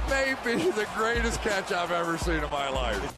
That may be the greatest catch I've ever seen in my life.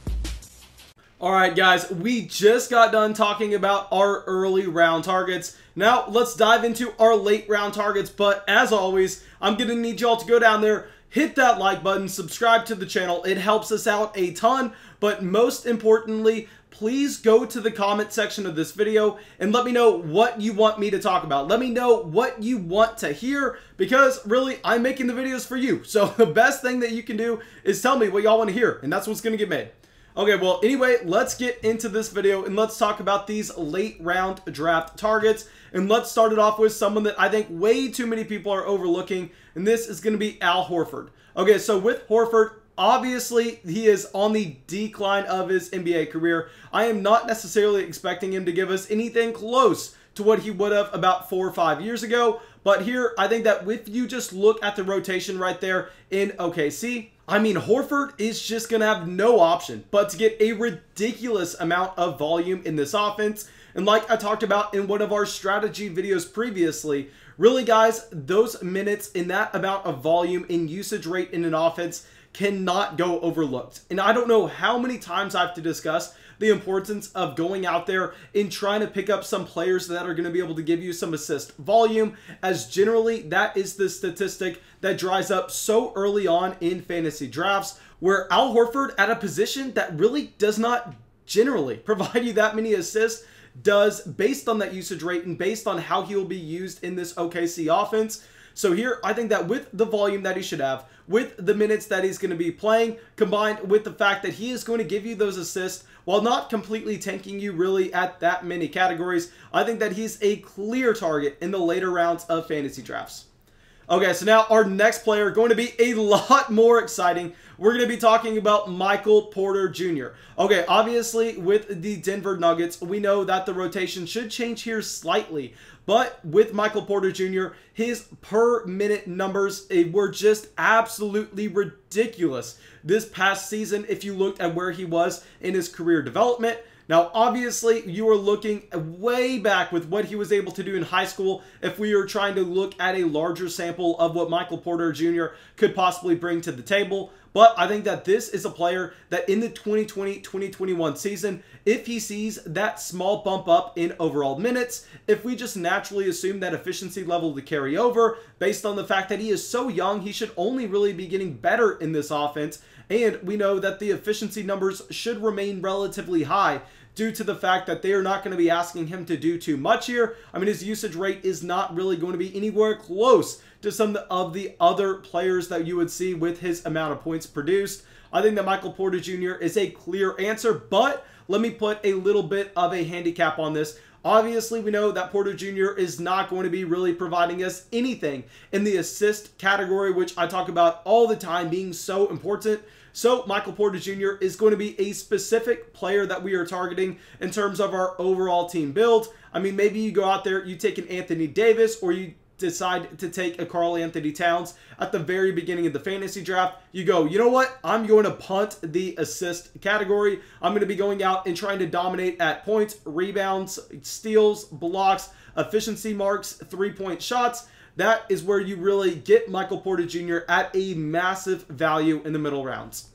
Alright guys, we just got done talking about our early round targets. Now let's dive into our late round targets, but as always, I'm going to need y'all to go down there, hit that like button, subscribe to the channel. It helps us out a ton, but most importantly, please go to the comment section of this video and let me know what you want me to talk about. Let me know what you want to hear, because really, I'm making the videos for you. So the best thing that you can do is tell me what y'all want to hear, and that's what's going to get made. Okay, well, anyway, let's get into this video and let's talk about these late round draft targets. And let's start it off with someone that I think way too many people are overlooking, and this is going to be Al Horford. Okay, so with Horford, obviously, he is on the decline of his NBA career. I am not necessarily expecting him to give us anything close to what he would have about 4 or 5 years ago. But here, I think that if you just look at the rotation right there in OKC, I mean, Horford is just going to have no option but to get a ridiculous amount of volume in this offense. And like I talked about in one of our strategy videos previously, really guys, those minutes in that amount of volume and usage rate in an offense cannot go overlooked. And I don't know how many times I have to discuss the importance of going out there and trying to pick up some players that are going to be able to give you some assist volume, as generally that is the statistic that dries up so early on in fantasy drafts, where Al Horford at a position that really does not generally provide you that many assists does, based on that usage rate and based on how he will be used in this OKC offense. So here, I think that with the volume that he should have, with the minutes that he's going to be playing, combined with the fact that he is going to give you those assists while not completely tanking you really at that many categories, I think that he's a clear target in the later rounds of fantasy drafts. Okay, so now our next player going to be a lot more exciting. We're going to be talking about Michael Porter Jr. Okay, obviously with the Denver Nuggets, we know that the rotation should change here slightly. But with Michael Porter Jr., his per minute numbers were just absolutely ridiculous this past season if you looked at where he was in his career development. Now, obviously, you are looking way back with what he was able to do in high school if we are trying to look at a larger sample of what Michael Porter Jr. could possibly bring to the table. But I think that this is a player that in the 2020-2021 season, if he sees that small bump up in overall minutes, if we just naturally assume that efficiency level to carry over, based on the fact that he is so young, he should only really be getting better in this offense. And we know that the efficiency numbers should remain relatively high due to the fact that they are not going to be asking him to do too much here. I mean, his usage rate is not really going to be anywhere close to some of the other players that you would see with his amount of points produced. I think that Michael Porter Jr. is a clear answer, but let me put a little bit of a handicap on this. Obviously, we know that Porter Jr. is not going to be really providing us anything in the assist category, which I talk about all the time being so important. So Michael Porter Jr. is going to be a specific player that we are targeting in terms of our overall team build. I mean, maybe you go out there, you take an Anthony Davis, or you decide to take a Karl Anthony Towns at the very beginning of the fantasy draft. You go, you know what? I'm going to punt the assist category. I'm going to be going out and trying to dominate at points, rebounds, steals, blocks, efficiency marks, three-point shots. That is where you really get Michael Porter Jr. at a massive value in the middle rounds.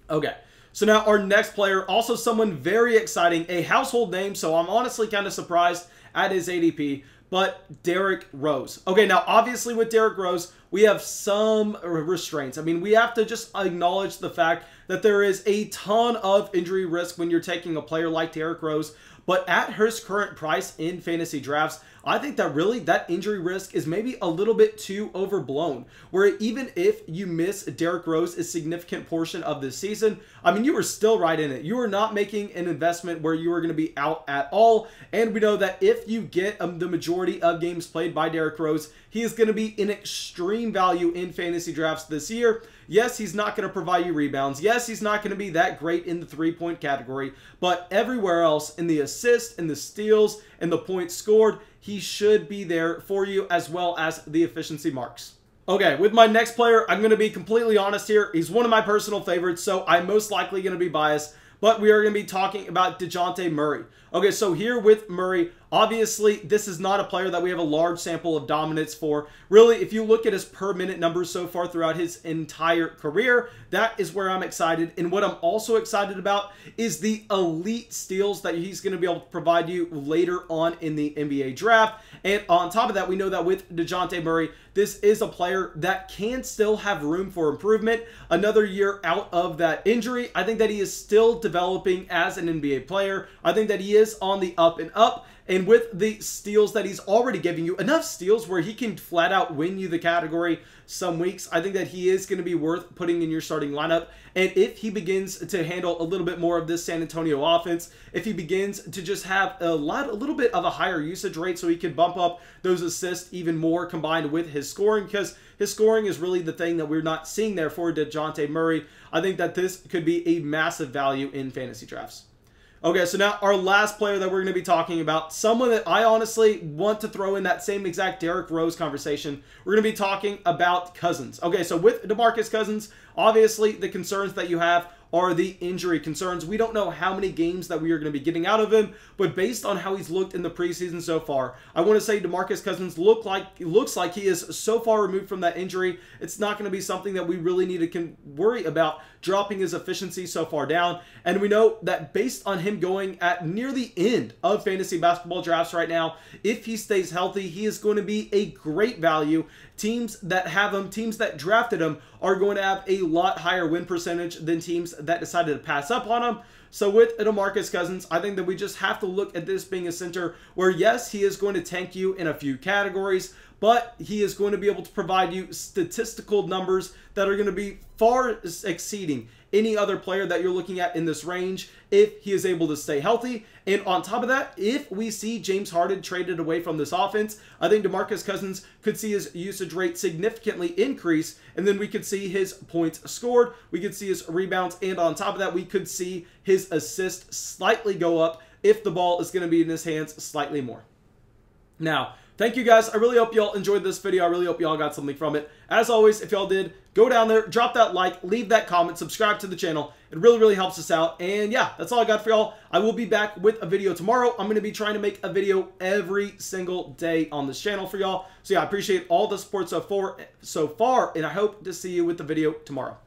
Okay, so now our next player, also someone very exciting, a household name, so I'm honestly kind of surprised at his ADP, but Derrick Rose. Okay, now obviously with Derrick Rose, we have some restraints. I mean, we have to just acknowledge the fact that there is a ton of injury risk when you're taking a player like Derrick Rose, but at his current price in fantasy drafts, I think that really that injury risk is maybe a little bit too overblown, where even if you miss Derrick Rose a significant portion of this season, I mean, you were still right in it. You are not making an investment where you are going to be out at all. And we know that if you get the majority of games played by Derrick Rose, he is going to be in extreme value in fantasy drafts this year. Yes, he's not going to provide you rebounds. Yes, he's not going to be that great in the three-point category, but everywhere else in the assists, in the steals, and the points scored, he should be there for you, as well as the efficiency marks. Okay, with my next player, I'm going to be completely honest here. He's one of my personal favorites, so I'm most likely going to be biased, but we are going to be talking about Dejounte Murray. Okay, so here with Murray, Obviously, this is not a player that we have a large sample of dominance for. Really, if you look at his per minute numbers so far throughout his entire career, that is where I'm excited. And what I'm also excited about is the elite steals that he's going to be able to provide you later on in the NBA draft. And on top of that, we know that with Dejounte Murray, this is a player that can still have room for improvement. Another year out of that injury, I think that he is still developing as an NBA player. I think that he is on the up and up. And with the steals that he's already giving you, enough steals where he can flat out win you the category some weeks, I think that he is going to be worth putting in your starting lineup. And if he begins to handle a little bit more of this San Antonio offense, if he begins to just have a little bit of a higher usage rate so he could bump up those assists even more combined with his scoring, because his scoring is really the thing that we're not seeing there for Dejounte Murray, I think that this could be a massive value in fantasy drafts. Okay, so now our last player that we're going to be talking about, someone that I honestly want to throw in that same exact Derrick Rose conversation. We're going to be talking about Cousins. Okay, so with DeMarcus Cousins, obviously the concerns that you have are the injury concerns. We don't know how many games that we are going to be getting out of him, but based on how he's looked in the preseason so far, I want to say DeMarcus Cousins looks like he is so far removed from that injury. It's not going to be something that we really need to worry about dropping his efficiency so far down. And we know that based on him going at near the end of fantasy basketball drafts right now, if he stays healthy, he is going to be a great value. Teams that have him, teams that drafted him, are going to have a lot higher win percentage than teams that decided to pass up on him. So with DeMarcus Cousins, I think that we just have to look at this being a center where, yes, he is going to tank you in a few categories, but he is going to be able to provide you statistical numbers that are going to be far exceeding any other player that you're looking at in this range if he is able to stay healthy. And on top of that, if we see James Harden traded away from this offense, I think DeMarcus Cousins could see his usage rate significantly increase, and then we could see his points scored, we could see his rebounds, and on top of that, we could see his assists slightly go up if the ball is going to be in his hands slightly more. Now, thank you guys. I really hope y'all enjoyed this video. I really hope y'all got something from it. As always, if y'all did, go down there, drop that like, leave that comment, subscribe to the channel. It really helps us out. And yeah, that's all I got for y'all. I will be back with a video tomorrow. I'm going to be trying to make a video every single day on this channel for y'all. So yeah, I appreciate all the support so far, and I hope to see you with the video tomorrow.